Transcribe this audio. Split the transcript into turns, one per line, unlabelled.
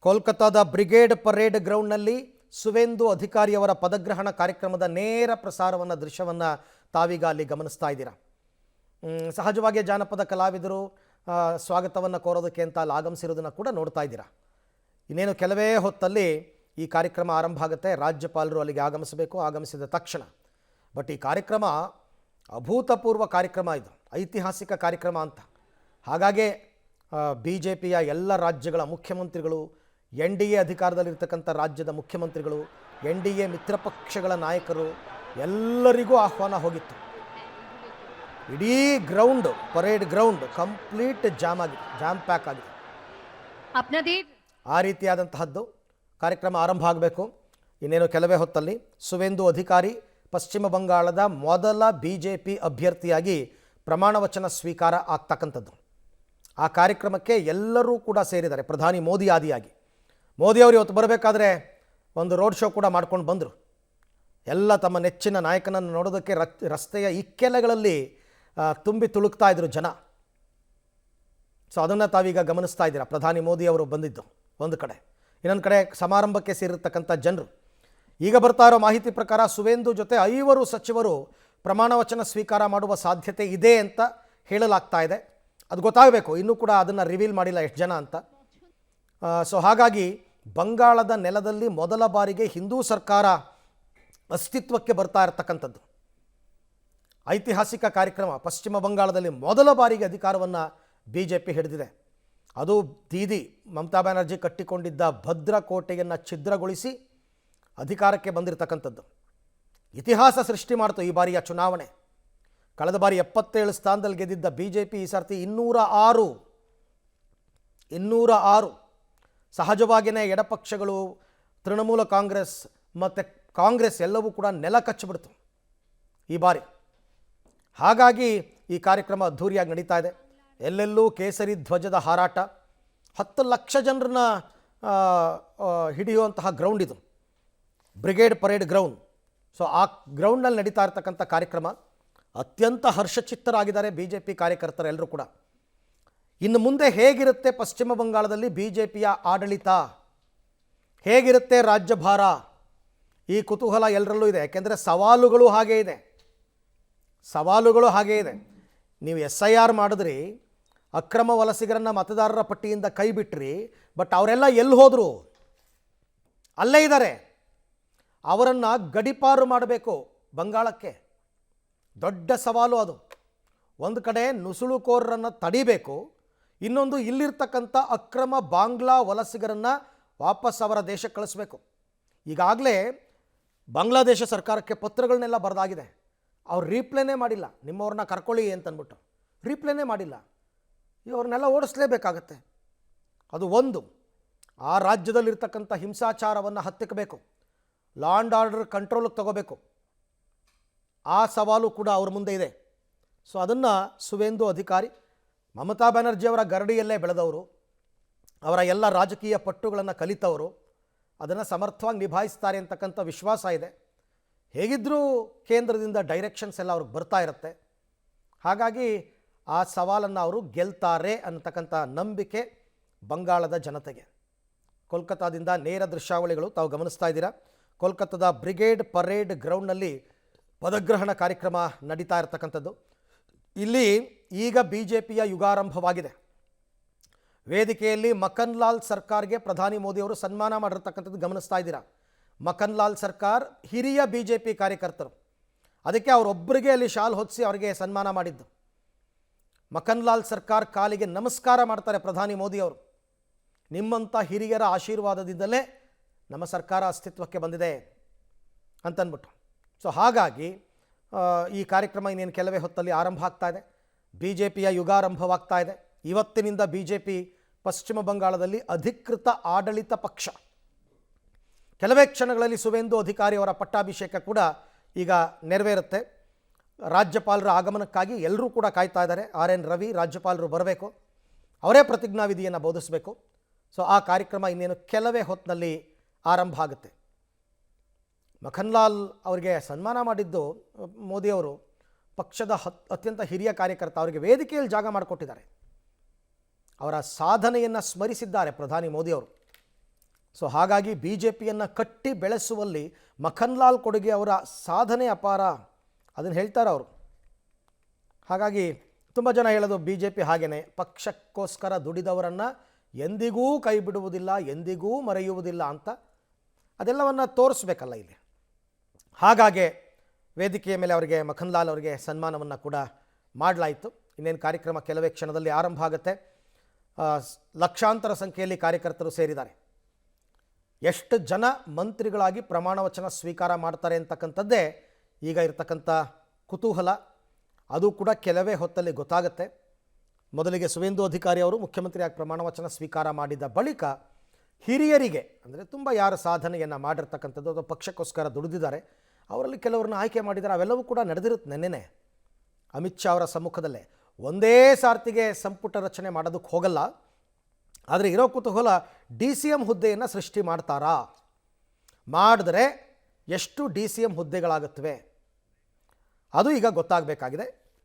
ಕೋಲ್ಕತ್ತಾದ brigade parade ಗ್ರೌಂಡ್ನಲ್ಲಿ Suvendu ಅಧಿಕಾರಿಯವರ ಪದಗ್ರಹಣ ಕಾರ್ಯಕ್ರಮದ ನೇರ ಪ್ರಸಾರವನ್ನು ದೃಶ್ಯವನ್ನು ತಾವೀಗ ಅಲ್ಲಿ ಗಮನಿಸ್ತಾ ಇದ್ದೀರಾ. ಸಹಜವಾಗಿ ಜಾನಪದ ಕಲಾವಿದರು ಸ್ವಾಗತವನ್ನು ಕೋರೋದಕ್ಕೆ ಅಂತ ಅಲ್ಲಿ ಆಗಮಿಸಿರೋದನ್ನು ಕೂಡ ನೋಡ್ತಾ ಇದ್ದೀರಾ. ಇನ್ನೇನು ಕೆಲವೇ ಹೊತ್ತಲ್ಲಿ ಈ ಕಾರ್ಯಕ್ರಮ ಆರಂಭ ಆಗುತ್ತೆ. ರಾಜ್ಯಪಾಲರು ಅಲ್ಲಿಗೆ ಆಗಮಿಸಬೇಕು. ಆಗಮಿಸಿದ ತಕ್ಷಣ ಬಟ್ ಈ ಕಾರ್ಯಕ್ರಮ ಅಭೂತಪೂರ್ವ ಕಾರ್ಯಕ್ರಮ, ಇದು ಐತಿಹಾಸಿಕ ಕಾರ್ಯಕ್ರಮ ಅಂತ. ಹಾಗಾಗಿ BJPಯ ಎಲ್ಲ ರಾಜ್ಯಗಳ ಮುಖ್ಯಮಂತ್ರಿಗಳು, NDA ಅಧಿಕಾರದಲ್ಲಿರ್ತಕ್ಕಂಥ ರಾಜ್ಯದ ಮುಖ್ಯಮಂತ್ರಿಗಳು, NDA ಮಿತ್ರ ಪಕ್ಷಗಳ ನಾಯಕರು ಎಲ್ಲರಿಗೂ ಆಹ್ವಾನ ಹೋಗಿತ್ತು. ಇಡೀ ground, parade ground complete jam ಆಗಿದೆ, ಜಾಮ್ ಪ್ಯಾಕ್ ಆಗಿದೆ. ಆ ರೀತಿಯಾದಂತಹದ್ದು ಕಾರ್ಯಕ್ರಮ ಆರಂಭ ಆಗಬೇಕು. ಇನ್ನೇನು ಕೆಲವೇ ಹೊತ್ತಲ್ಲಿ ಸುವೇಂದು ಅಧಿಕಾರಿ ಪಶ್ಚಿಮ ಬಂಗಾಳದ ಮೊದಲ BJP ಅಭ್ಯರ್ಥಿಯಾಗಿ ಪ್ರಮಾಣ ವಚನ ಸ್ವೀಕಾರ ಆಗ್ತಕ್ಕಂಥದ್ದು. ಆ ಕಾರ್ಯಕ್ರಮಕ್ಕೆ ಎಲ್ಲರೂ ಕೂಡ ಸೇರಿದ್ದಾರೆ. ಪ್ರಧಾನಿ ಮೋದಿ ಆದಿಯಾಗಿ ಮೋದಿಯವರು ಇವತ್ತು ಬರಬೇಕಾದ್ರೆ ಒಂದು ರೋಡ್ ಶೋ ಕೂಡ ಮಾಡ್ಕೊಂಡು ಬಂದರು. ಎಲ್ಲ ತಮ್ಮ ನೆಚ್ಚಿನ ನಾಯಕನನ್ನು ನೋಡೋದಕ್ಕೆ ರಸ್ತೆಯ ಇಕ್ಕೆಲೆಗಳಲ್ಲಿ ತುಂಬಿ ತುಳುಕ್ತಾ ಇದ್ರು ಜನ. ಸೊ ಅದನ್ನು ತಾವೀಗ ಗಮನಿಸ್ತಾ ಇದ್ದೀರಾ. ಪ್ರಧಾನಿ ಮೋದಿಯವರು ಬಂದಿದ್ದು ಒಂದು ಕಡೆ, ಇನ್ನೊಂದು ಕಡೆ ಸಮಾರಂಭಕ್ಕೆ ಸೇರಿರ್ತಕ್ಕಂಥ ಜನರು. ಈಗ ಬರ್ತಾ ಇರೋ ಮಾಹಿತಿ ಪ್ರಕಾರ ಸುವೇಂದು ಜೊತೆ 5 ಸಚಿವರು ಪ್ರಮಾಣ ವಚನ ಸ್ವೀಕಾರ ಮಾಡುವ ಸಾಧ್ಯತೆ ಇದೆ ಅಂತ ಹೇಳಲಾಗ್ತಾ ಇದೆ. ಅದು ಗೊತ್ತಾಗಬೇಕು, ಇನ್ನೂ ಕೂಡ ಅದನ್ನು ರಿವೀಲ್ ಮಾಡಿಲ್ಲ ಎಷ್ಟು ಜನ ಅಂತ. ಸೊ ಹಾಗಾಗಿ ಬಂಗಾಳದ ನೆಲದಲ್ಲಿ ಮೊದಲ ಬಾರಿಗೆ ಹಿಂದೂ ಸರ್ಕಾರ ಅಸ್ತಿತ್ವಕ್ಕೆ ಬರ್ತಾ ಇರತಕ್ಕಂಥದ್ದು ಐತಿಹಾಸಿಕ ಕಾರ್ಯಕ್ರಮ. ಪಶ್ಚಿಮ ಬಂಗಾಳದಲ್ಲಿ ಮೊದಲ ಬಾರಿಗೆ ಅಧಿಕಾರವನ್ನು BJP ಹಿಡಿದಿದೆ. ಅದು ದೀದಿ ಮಮತಾ ಬ್ಯಾನರ್ಜಿ ಕಟ್ಟಿಕೊಂಡಿದ್ದ ಭದ್ರಕೋಟೆಯನ್ನು ಛಿದ್ರಗೊಳಿಸಿ ಅಧಿಕಾರಕ್ಕೆ ಬಂದಿರತಕ್ಕಂಥದ್ದು. ಇತಿಹಾಸ ಸೃಷ್ಟಿ ಮಾಡ್ತು ಈ ಬಾರಿಯ ಚುನಾವಣೆ. ಕಳೆದ ಬಾರಿ 77 ಸ್ಥಾನದಲ್ಲಿ ಗೆದ್ದಿದ್ದ BJP ಈ ಸರ್ತಿ 206. ಸಹಜವಾಗಿಯೇ ಎಡಪಕ್ಷಗಳು, ತೃಣಮೂಲ ಕಾಂಗ್ರೆಸ್ ಮತ್ತು ಕಾಂಗ್ರೆಸ್ ಎಲ್ಲವೂ ಕೂಡ ನೆಲ ಕಚ್ಚಿಬಿಡ್ತು ಈ ಬಾರಿ. ಹಾಗಾಗಿ ಈ ಕಾರ್ಯಕ್ರಮ ಅದ್ಧೂರಿಯಾಗಿ ನಡೀತಾ ಇದೆ. ಎಲ್ಲೆಲ್ಲೂ ಕೇಸರಿ ಧ್ವಜದ ಹಾರಾಟ. 10 ಲಕ್ಷ ಜನರನ್ನ ಹಿಡಿಯುವಂತಹ ಗ್ರೌಂಡ್ ಇದು, ಬ್ರಿಗೇಡ್ ಪರೇಡ್ ಗ್ರೌಂಡ್. ಸೊ ಆ ಗ್ರೌಂಡ್ನಲ್ಲಿ ನಡೀತಾ ಇರ್ತಕ್ಕಂಥ ಕಾರ್ಯಕ್ರಮ ಅತ್ಯಂತ ಹರ್ಷಚಿತ್ತರಾಗಿದ್ದಾರೆ BJP ಕಾರ್ಯಕರ್ತರೆಲ್ಲರೂ ಕೂಡ. ಇನ್ನು ಮುಂದೆ ಹೇಗಿರುತ್ತೆ ಪಶ್ಚಿಮ ಬಂಗಾಳದಲ್ಲಿ BJPಯ ಆಡಳಿತ, ಹೇಗಿರುತ್ತೆ ರಾಜ್ಯಭಾರ, ಈ ಕುತೂಹಲ ಎಲ್ಲರಲ್ಲೂ ಇದೆ. ಯಾಕೆಂದರೆ ಸವಾಲುಗಳು ಹಾಗೇ ಇದೆ. ನೀವು SIR ಮಾಡಿದ್ರಿ, ಅಕ್ರಮ ವಲಸಿಗರನ್ನು ಮತದಾರರ ಪಟ್ಟಿಯಿಂದ ಕೈ ಬಿಟ್ರಿ, ಬಟ್ ಅವರೆಲ್ಲ ಎಲ್ಲಿ ಹೋದರು? ಅಲ್ಲೇ ಇದ್ದಾರೆ. ಅವರನ್ನು ಗಡಿಪಾರು ಮಾಡಬೇಕು ಬಂಗಾಳಕ್ಕೆ. ದೊಡ್ಡ ಸವಾಲು ಅದು. ಒಂದು ಕಡೆ ನುಸುಳುಕೋರರನ್ನು ತಡಿಬೇಕು, ಇನ್ನೊಂದು ಇಲ್ಲಿರ್ತಕ್ಕಂಥ ಅಕ್ರಮ ಬಾಂಗ್ಲಾ ವಲಸಿಗರನ್ನು ವಾಪಸ್ ಅವರ ದೇಶಕ್ಕೆ ಕಳಿಸ್ಬೇಕು. ಈಗಾಗಲೇ ಬಾಂಗ್ಲಾದೇಶ ಸರ್ಕಾರಕ್ಕೆ ಪತ್ರಗಳನ್ನೆಲ್ಲ ಬರೆದಾಗಿದೆ. ಅವ್ರು ರೀಪ್ಲೇನೇ ಮಾಡಿಲ್ಲ. ನಿಮ್ಮವ್ರನ್ನ ಕರ್ಕೊಳ್ಳಿ ಅಂತಂದ್ಬಿಟ್ಟು ರೀಪ್ಲೇನೇ ಮಾಡಿಲ್ಲ. ಇವ್ರನ್ನೆಲ್ಲ ಓಡಿಸ್ಲೇಬೇಕಾಗತ್ತೆ. ಅದು ಒಂದು. ಆ ರಾಜ್ಯದಲ್ಲಿರ್ತಕ್ಕಂಥ ಹಿಂಸಾಚಾರವನ್ನು ಹತ್ತಿಕ್ಕಬೇಕು, ಲಾ ಆ್ಯಂಡ್ ಆರ್ಡರ್ ಕಂಟ್ರೋಲಿಗೆ ತಗೋಬೇಕು. ಆ ಸವಾಲು ಕೂಡ ಅವ್ರ ಮುಂದೆ ಇದೆ. ಸೊ ಅದನ್ನು ಸುವೇಂದು ಅಧಿಕಾರಿ ಮಮತಾ ಬ್ಯಾನರ್ಜಿಯವರ ಗರಡಿಯಲ್ಲೇ ಬೆಳೆದವರು, ಅವರ ಎಲ್ಲ ರಾಜಕೀಯ ಪಟ್ಟುಗಳನ್ನು ಕಲಿತವರು, ಅದನ್ನು ಸಮರ್ಥವಾಗಿ ನಿಭಾಯಿಸ್ತಾರೆ ಅಂತಕ್ಕಂಥ ವಿಶ್ವಾಸ ಇದೆ. ಹೇಗಿದ್ದರೂ ಕೇಂದ್ರದಿಂದ ಡೈರೆಕ್ಷನ್ಸ್ ಎಲ್ಲ ಅವ್ರಿಗೆ ಬರ್ತಾ ಇರುತ್ತೆ. ಹಾಗಾಗಿ ಆ ಸವಾಲನ್ನು ಅವರು ಗೆಲ್ತಾರೆ ಅನ್ನತಕ್ಕಂಥ ನಂಬಿಕೆ ಬಂಗಾಳದ ಜನತೆಗೆ. ಕೋಲ್ಕತ್ತಾದಿಂದ ನೇರ ದೃಶ್ಯಾವಳಿಗಳು ತಾವು ಗಮನಿಸ್ತಾ ಇದ್ದೀರಾ. ಕೋಲ್ಕತ್ತಾದ ಬ್ರಿಗೇಡ್ ಪರೇಡ್ ಗ್ರೌಂಡ್ನಲ್ಲಿ ಪದಗ್ರಹಣ ಕಾರ್ಯಕ್ರಮ ನಡೀತಾ ಇರತಕ್ಕಂಥದ್ದು. ಇಲ್ಲಿ ಈಗ BJPಯ ಯುಗಾರಂಭವಾಗಿದೆ. ವೇದಿಕೆಯಲ್ಲಿ ಮಖನ್ ಲಾಲ್ ಸರ್ಕಾರ್ಗೆ ಪ್ರಧಾನಿ ಮೋದಿಯವರು ಸನ್ಮಾನ ಮಾಡಿರ್ತಕ್ಕಂಥದ್ದು ಗಮನಿಸ್ತಾ ಇದ್ದೀರಾ. ಮಖನ್ ಲಾಲ್ ಸರ್ಕಾರ್ ಹಿರಿಯ BJP ಕಾರ್ಯಕರ್ತರು, ಅದಕ್ಕೆ ಅವರೊಬ್ಬರಿಗೆ ಅಲ್ಲಿ ಶಾಲ್ ಹೊದಿಸಿ ಅವರಿಗೆ ಸನ್ಮಾನ ಮಾಡಿದ್ದು. ಮಖನ್ ಲಾಲ್ ಸರ್ಕಾರ್ ಕಾಲಿಗೆ ನಮಸ್ಕಾರ ಮಾಡ್ತಾರೆ ಪ್ರಧಾನಿ ಮೋದಿಯವರು. ನಿಮ್ಮಂಥ ಹಿರಿಯರ ಆಶೀರ್ವಾದದಿಂದಲೇ ನಮ್ಮ ಸರ್ಕಾರ ಅಸ್ತಿತ್ವಕ್ಕೆ ಬಂದಿದೆ ಅಂತಂದ್ಬಿಟ್ಟು. ಸೊ ಹಾಗಾಗಿ ಈ ಕಾರ್ಯಕ್ರಮ ಇನ್ನೇನು ಕೆಲವೇ ಹೊತ್ತಲ್ಲಿ ಆರಂಭ ಆಗ್ತಾ ಇದೆ. BJPಯ ಯುಗಾರಂಭವಾಗ್ತಾ ಇದೆ. ಇವತ್ತಿನಿಂದ BJP ಪಶ್ಚಿಮ ಬಂಗಾಳದಲ್ಲಿ ಅಧಿಕೃತ ಆಡಳಿತ ಪಕ್ಷ. ಕೆಲವೇ ಕ್ಷಣಗಳಲ್ಲಿ ಸುವೇಂದು ಅಧಿಕಾರಿ ಅವರ ಪಟ್ಟಾಭಿಷೇಕ ಕೂಡ ಈಗ ನೆರವೇರುತ್ತೆ. ರಾಜ್ಯಪಾಲರ ಆಗಮನಕ್ಕಾಗಿ ಎಲ್ಲರೂ ಕೂಡ ಕಾಯ್ತಾ ಇದ್ದಾರೆ. RN ರವಿ ರಾಜ್ಯಪಾಲರು ಬರಬೇಕು, ಅವರೇ ಪ್ರತಿಜ್ಞಾವಿಧಿಯನ್ನು ಬೋಧಿಸಬೇಕು. ಸೊ ಆ ಕಾರ್ಯಕ್ರಮ ಇನ್ನೇನು ಕೆಲವೇ ಹೊತ್ತಿನಲ್ಲಿ ಆರಂಭ ಆಗುತ್ತೆ. ಮಖನ್ ಲಾಲ್ ಅವರಿಗೆ ಸನ್ಮಾನ ಮಾಡಿದ್ದು ಮೋದಿಯವರು ಪಕ್ಷದ ಅತ್ಯಂತ ಹಿರಿಯ ಕಾರ್ಯಕರ್ತ. ಅವರಿಗೆ ವೇದಿಕೆಯಲ್ಲಿ ಜಾಗ ಮಾಡಿಕೊಟ್ಟಿದ್ದಾರೆ. ಅವರ ಸಾಧನೆಯನ್ನು ಸ್ಮರಿಸಿದ್ದಾರೆ ಪ್ರಧಾನಿ ಮೋದಿಯವರು. ಸೊ ಹಾಗಾಗಿ ಬಿ ಜೆ ಪಿಯನ್ನು ಕಟ್ಟಿ ಬೆಳೆಸುವಲ್ಲಿ ಮಖನ್ಲಾಲ್ ಖೊಡ್ಗೆ ಅವರ ಸಾಧನೆ ಅಪಾರ, ಅದನ್ನು ಹೇಳ್ತಾರೆ ಅವರು. ಹಾಗಾಗಿ ತುಂಬ ಜನ ಹೇಳೋದು ಬಿ ಜೆ ಪಿ ಹಾಗೆಯೇ ಪಕ್ಷಕ್ಕೋಸ್ಕರ ದುಡಿದವರನ್ನು ಎಂದಿಗೂ ಕೈ ಬಿಡುವುದಿಲ್ಲ, ಎಂದಿಗೂ ಮರೆಯುವುದಿಲ್ಲ ಅಂತ. ಅದೆಲ್ಲವನ್ನು ತೋರಿಸ್ಬೇಕಲ್ಲ ಇಲ್ಲಿ. ಹಾಗಾಗಿ ವೇದಿಕೆಯ ಮೇಲೆ ಅವರಿಗೆ ಮಖನ್ಲಾಲ್ ಅವರಿಗೆ ಸನ್ಮಾನವನ್ನು ಕೂಡ ಮಾಡಲಾಯಿತು. ಇನ್ನೇನು ಕಾರ್ಯಕ್ರಮ ಕೆಲವೇ ಕ್ಷಣದಲ್ಲಿ ಆರಂಭ ಆಗುತ್ತೆ. ಲಕ್ಷಾಂತರ ಸಂಖ್ಯೆಯಲ್ಲಿ ಕಾರ್ಯಕರ್ತರು ಸೇರಿದ್ದಾರೆ. ಎಷ್ಟು ಜನ ಮಂತ್ರಿಗಳಾಗಿ ಪ್ರಮಾಣ ವಚನ ಸ್ವೀಕಾರ ಮಾಡ್ತಾರೆ ಅಂತಕ್ಕಂಥದ್ದೇ ಈಗ ಇರತಕ್ಕಂಥ ಕುತೂಹಲ. ಅದು ಕೂಡ ಕೆಲವೇ ಹೊತ್ತಲ್ಲಿ ಗೊತ್ತಾಗುತ್ತೆ. ಮೊದಲಿಗೆ ಸುವೇಂದು ಅಧಿಕಾರಿ ಅವರು ಮುಖ್ಯಮಂತ್ರಿಯಾಗಿ ಪ್ರಮಾಣ ವಚನ ಸ್ವೀಕಾರ ಮಾಡಿದ ಬಳಿಕ ಹಿರಿಯರಿಗೆ, ಅಂದರೆ ತುಂಬ ಯಾರು ಸಾಧನೆಯನ್ನು ಮಾಡಿರ್ತಕ್ಕಂಥದ್ದು ಅಥವಾ ಪಕ್ಷಕ್ಕೋಸ್ಕರ ದುಡಿದಿದ್ದಾರೆ ಅವರಲ್ಲಿ ಕೆಲವ್ರನ್ನ ಆಯ್ಕೆ ಮಾಡಿದ್ದಾರೆ. ಅವೆಲ್ಲವೂ ಕೂಡ ನಡೆದಿರುತ್ತೆ. ನೆನ್ನೆನೇ ಅಮಿತ್ ಶಾ ಅವರ ಸಮ್ಮುಖದಲ್ಲೇ ಒಂದೇ ಸಾರ್ತಿಗೆ ಸಂಪುಟ ರಚನೆ ಮಾಡೋದಕ್ಕೆ ಹೋಗಲ್ಲ. ಆದರೆ ಇರೋ ಕುತೂಹಲ DCM ಹುದ್ದೆಯನ್ನು ಸೃಷ್ಟಿ ಮಾಡ್ತಾರಾ, ಮಾಡಿದ್ರೆ ಎಷ್ಟು DCM ಹುದ್ದೆಗಳಾಗುತ್ತವೆ ಅದು ಈಗ ಗೊತ್ತಾಗಬೇಕಾಗಿದೆ.